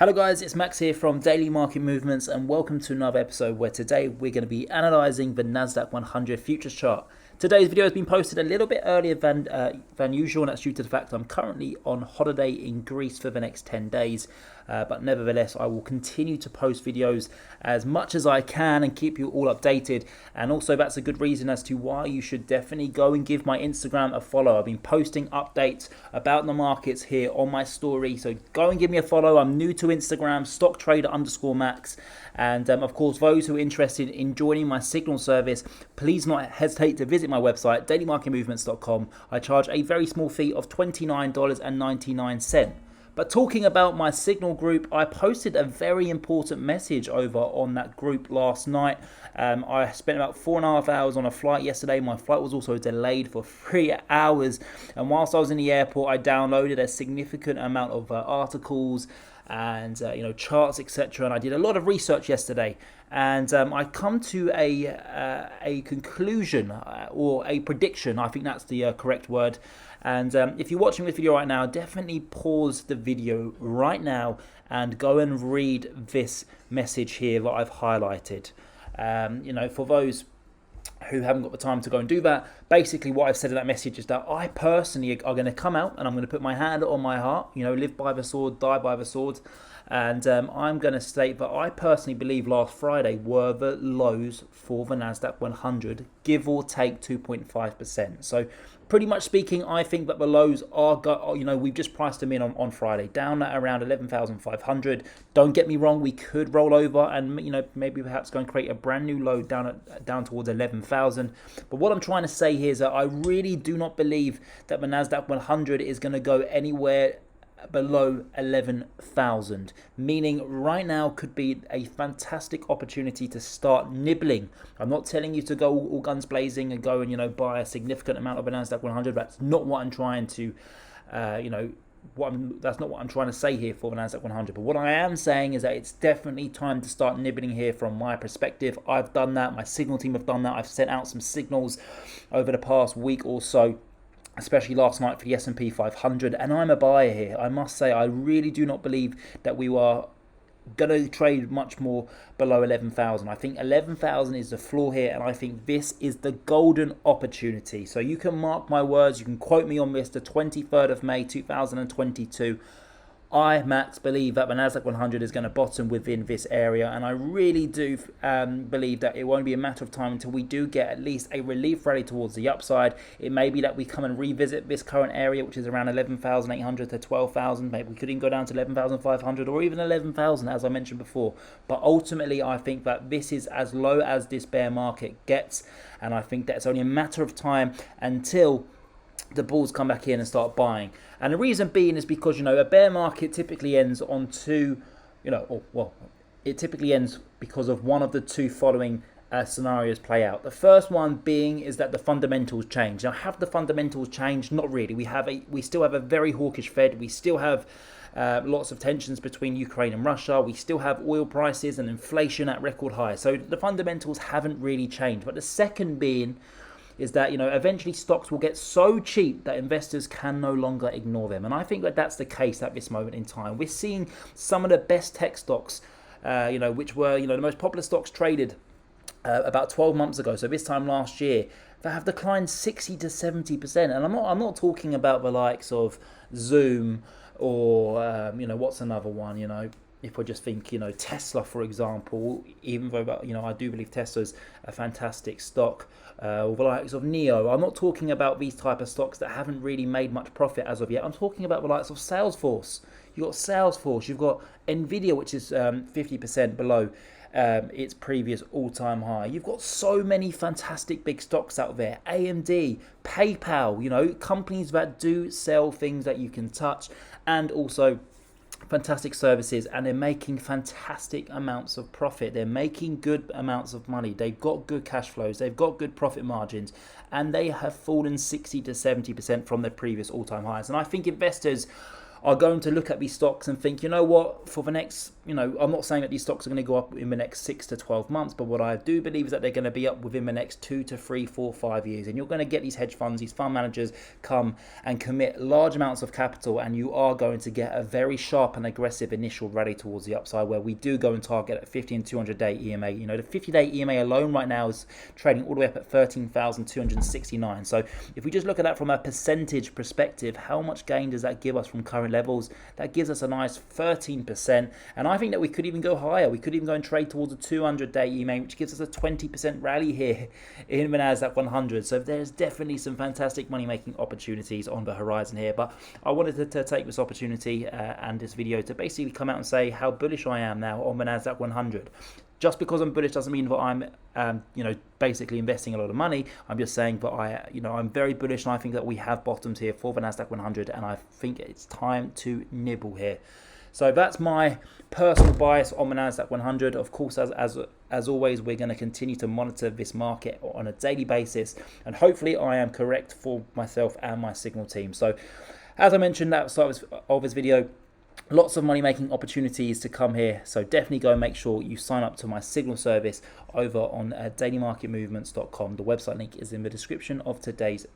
Hello guys, it's Max here from Daily Market Movements and welcome to another episode where today we're going to be analysing the NASDAQ 100 futures chart. Today's video has been posted a little bit earlier than usual, and that's due to the fact I'm currently on holiday in Greece for the next 10 days. But nevertheless, I will continue to post videos as much as I can and keep you all updated. And also that's a good reason as to why you should definitely go and give my Instagram a follow. I've been posting updates about the markets here on my story. So go and give me a follow. I'm new to Instagram, stocktrader_Max. And of course, those who are interested in joining my signal service, please not hesitate to visit my website, dailymarketmovements.com. I charge a very small fee of $29.99. But talking about my signal group, I posted a very important message over on that group last night. I spent about 4.5 hours on a flight yesterday. My flight was also delayed for 3 hours. And whilst I was in the airport, I downloaded a significant amount of articles and charts, etc. And I did a lot of research yesterday. And I come to a conclusion or a prediction. I think that's the correct word. And if you're watching this video right now, definitely pause the video right now and go and read this message here that I've highlighted. For those who haven't got the time to go and do that, basically what I've said in that message is that I personally are going to come out and I'm going to put my hand on my heart, live by the sword, die by the sword. And I'm going to state that I personally believe last Friday were the lows for the NASDAQ 100, give or take 2.5%. So pretty much speaking, I think that the lows are, we've just priced them in on Friday, down at around 11,500. Don't get me wrong, we could roll over and, maybe perhaps go and create a brand new low down towards 11,000. But what I'm trying to say here is that I really do not believe that the NASDAQ 100 is going to go anywhere below 11,000, meaning right now could be a fantastic opportunity to start nibbling. I'm not telling you to go all guns blazing and go and buy a significant amount of a NASDAQ 100. That's not what I'm trying to that's not what I'm trying to say here for the NASDAQ 100. But what I am saying is that it's definitely time to start nibbling here from my perspective. I've done that. My signal team have done that. I've sent out some signals over the past week or so, especially last night for the S&P 500, and I'm a buyer here. I must say, I really do not believe that we are going to trade much more below 11,000. I think 11,000 is the floor here, and I think this is the golden opportunity. So you can mark my words, you can quote me on this, the 23rd of May 2022. I, Max, believe that the NASDAQ 100 is going to bottom within this area, and I really do believe that it won't be a matter of time until we do get at least a relief rally towards the upside. It may be that we come and revisit this current area, which is around 11,800 to 12,000. Maybe we could even go down to 11,500 or even 11,000, as I mentioned before. But ultimately, I think that this is as low as this bear market gets, and I think that it's only a matter of time until the bulls come back in and start buying. And the reason being is because, a bear market typically ends on it typically ends because of one of the two following scenarios play out. The first one being is that the fundamentals change. Now, have the fundamentals changed? Not really. We still have a very hawkish Fed. We still have lots of tensions between Ukraine and Russia. We still have oil prices and inflation at record highs. So the fundamentals haven't really changed. But the second being is that, eventually stocks will get so cheap that investors can no longer ignore them. And I think that that's the case at this moment in time. We're seeing some of the best tech stocks, which were, the most popular stocks traded about 12 months ago, so this time last year, that have declined 60 to 70%. And I'm not talking about the likes of Zoom or, what's another one, if we just think, Tesla, for example, even though, I do believe Tesla's a fantastic stock, or the likes of NEO. I'm not talking about these type of stocks that haven't really made much profit as of yet. I'm talking about the likes of Salesforce. You've got Salesforce, you've got Nvidia, which is 50% below its previous all-time high. You've got so many fantastic big stocks out there. AMD, PayPal, companies that do sell things that you can touch, and also fantastic services, and they're making fantastic amounts of profit. They're making good amounts of money. They've got good cash flows. They've got good profit margins, and they have fallen 60 to 70% from their previous all-time highs. And I think investors are going to look at these stocks and think, you know what, for the next, I'm not saying that these stocks are going to go up in the next 6 to 12 months, but what I do believe is that they're going to be up within the next 2 to 3, 4, 5 years. And you're going to get these hedge funds, these fund managers come and commit large amounts of capital, and you are going to get a very sharp and aggressive initial rally towards the upside, where we do go and target at 50 and 200-day EMA. The 50-day EMA alone right now is trading all the way up at 13,269. So if we just look at that from a percentage perspective, how much gain does that give us from current levels? That gives us a nice 13%, and I think that we could even go higher. We could even go and trade towards a 200-day EMA, which gives us a 20% rally here in the NASDAQ 100. So there's definitely some fantastic money-making opportunities on the horizon here. But I wanted to take this opportunity and this video to basically come out and say how bullish I am now on the NASDAQ 100. Just because I'm bullish doesn't mean that I'm, basically investing a lot of money. I'm just saying that I'm very bullish, and I think that we have bottomed here for the NASDAQ 100, and I think it's time to nibble here. So that's my personal bias on the NASDAQ 100. Of course, as always, we're going to continue to monitor this market on a daily basis, and hopefully I am correct for myself and my Signal team. So as I mentioned at the start of this video, lots of money-making opportunities to come here, so definitely go and make sure you sign up to my Signal service over on dailymarketmovements.com. The website link is in the description of today's